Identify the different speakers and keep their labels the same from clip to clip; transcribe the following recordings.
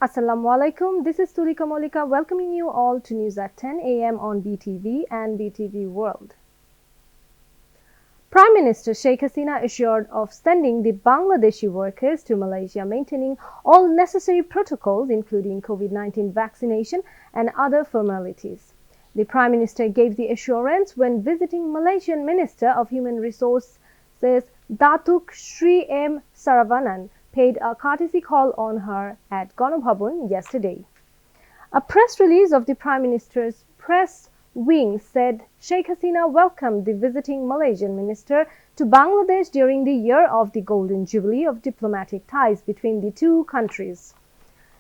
Speaker 1: Assalamu alaikum. This is Tuli Kamalika welcoming you all to news at 10 a.m. on BTV and BTV World. Prime Minister Sheikh Hasina assured of sending the Bangladeshi workers to Malaysia, maintaining all necessary protocols including COVID-19 vaccination and other formalities. The Prime Minister gave the assurance when visiting Malaysian Minister of Human Resources Datuk Sri M. Saravanan paid a courtesy call on her at Ganobhavan yesterday. A press release of the Prime Minister's press wing said Sheikh Hasina welcomed the visiting Malaysian minister to Bangladesh during the year of the Golden Jubilee of diplomatic ties between the two countries.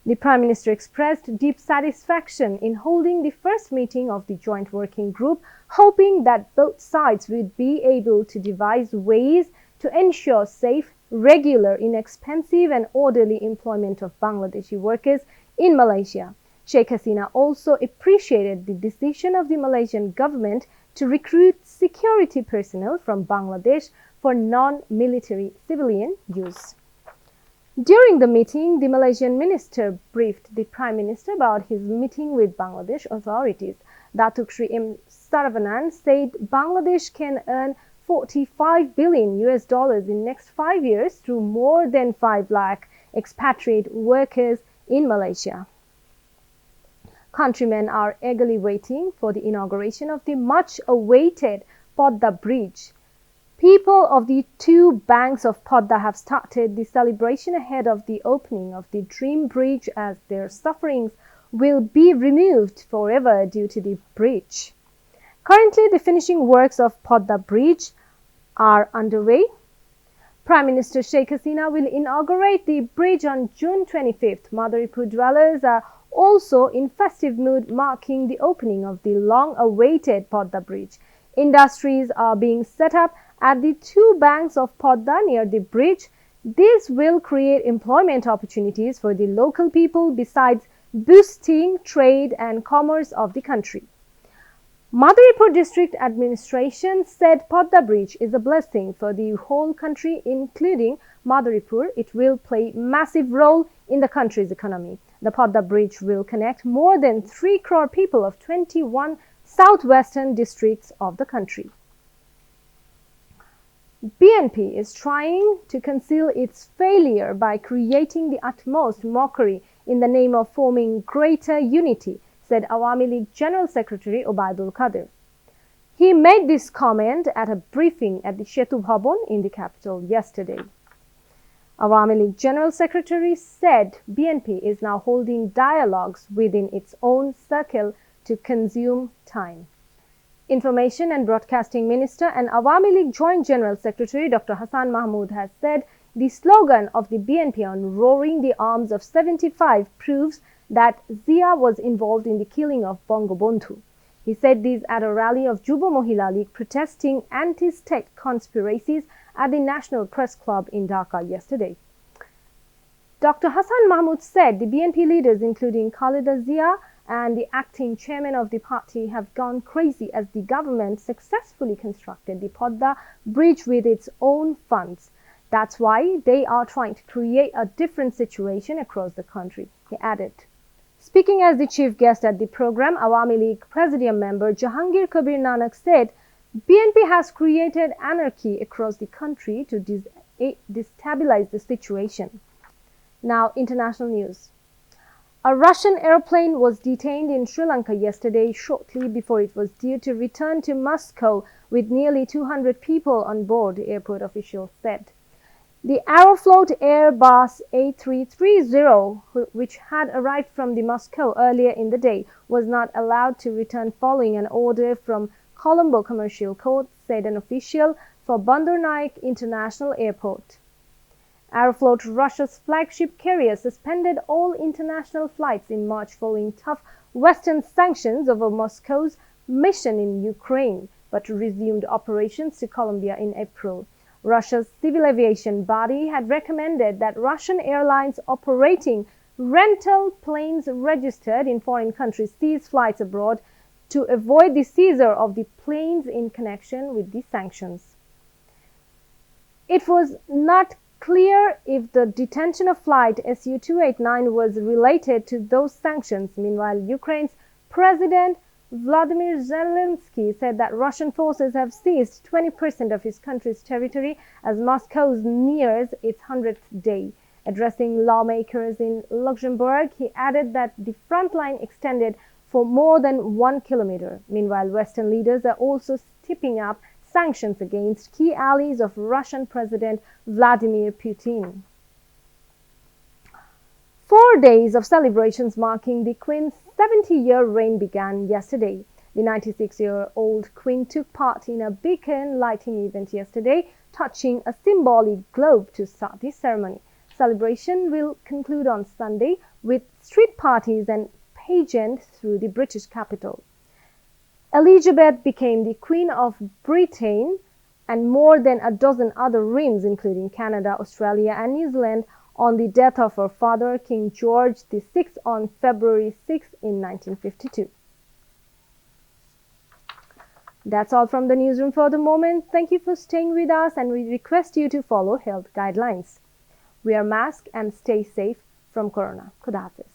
Speaker 1: The Prime Minister expressed deep satisfaction in holding the first meeting of the joint working group, hoping that both sides would be able to devise ways to ensure safe, regular, inexpensive and orderly employment of Bangladeshi workers in Malaysia. Sheikh Hasina also appreciated the decision of the Malaysian government to recruit security personnel from Bangladesh for non-military civilian use. During the meeting, the Malaysian minister briefed the Prime Minister about his meeting with Bangladesh authorities. Datuk Sri M. Saravanan said Bangladesh can earn $45 billion in next 5 years through more than 5 lakh expatriate workers in Malaysia. Countrymen are eagerly waiting for the inauguration of the much-awaited Podda Bridge. People of the two banks of Podda have started the celebration ahead of the opening of the Dream Bridge as their sufferings will be removed forever due to the bridge. Currently, the finishing works of Podda Bridge are underway. Prime Minister Sheikh Hasina will inaugurate the bridge on June 25th. Madaripur dwellers are also in festive mood, marking the opening of the long-awaited Podda Bridge. Industries are being set up at the two banks of Podda near the bridge. This will create employment opportunities for the local people besides boosting trade and commerce of the country. Madaripur District Administration said Podda Bridge is a blessing for the whole country, including Madaripur. It will play a massive role in the country's economy. The Podda Bridge will connect more than 3 crore people of 21 southwestern districts of the country. BNP is trying to conceal its failure by creating the utmost mockery in the name of forming greater unity, said Awami League General Secretary Obaidul Qadir. He made this comment at a briefing at the Setu Bhavan in the capital yesterday. Awami League General Secretary said BNP is now holding dialogues within its own circle to consume time. Information and Broadcasting Minister and Awami League Joint General Secretary Dr. Hassan Mahmood has said the slogan of the BNP on roaring the arms of 75 proves that Zia was involved in the killing of Bangabandhu. He said this at a rally of Juba Mohila League protesting anti-state conspiracies at the National Press Club in Dhaka yesterday. Dr. Hassan Mahmood said the BNP leaders, including Khaleda Zia and the acting chairman of the party, have gone crazy as the government successfully constructed the Podda Bridge with its own funds. That's why they are trying to create a different situation across the country, he added. Speaking as the chief guest at the program, Awami League Presidium member Jahangir Kabir Nanak said BNP has created anarchy across the country to destabilize the situation. Now, international news. A Russian airplane was detained in Sri Lanka yesterday shortly before it was due to return to Moscow with nearly 200 people on board, airport officials said. The Aeroflot Airbus A330, which had arrived from the Moscow earlier in the day, was not allowed to return following an order from Colombo Commercial Court, said an official for Bandar Naik International Airport. Aeroflot, Russia's flagship carrier, suspended all international flights in March following tough Western sanctions over Moscow's mission in Ukraine, but resumed operations to Colombia in April. Russia's civil aviation body had recommended that Russian airlines operating rental planes registered in foreign countries cease flights abroad to avoid the seizure of the planes in connection with the sanctions. It was not unclear if the detention of flight Su-289 was related to those sanctions. Meanwhile, Ukraine's President Vladimir Zelensky said that Russian forces have seized 20% of his country's territory as Moscow nears its 100th day. Addressing lawmakers in Luxembourg, he added that the front line extended for more than 1 kilometer. Meanwhile, Western leaders are also stepping up sanctions against key allies of Russian President Vladimir Putin. 4 days of celebrations marking the Queen's 70-year reign began yesterday. The 96-year-old Queen took part in a beacon lighting event yesterday, touching a symbolic globe to start the ceremony. Celebration will conclude on Sunday with street parties and pageant through the British capital. Elizabeth became the Queen of Britain, and more than a dozen other realms, including Canada, Australia, and New Zealand, on the death of her father, King George VI, on February 6 in 1952. That's all from the newsroom for the moment. Thank you for staying with us, and we request you to follow health guidelines. Wear mask and stay safe from corona. Khuda Hafiz.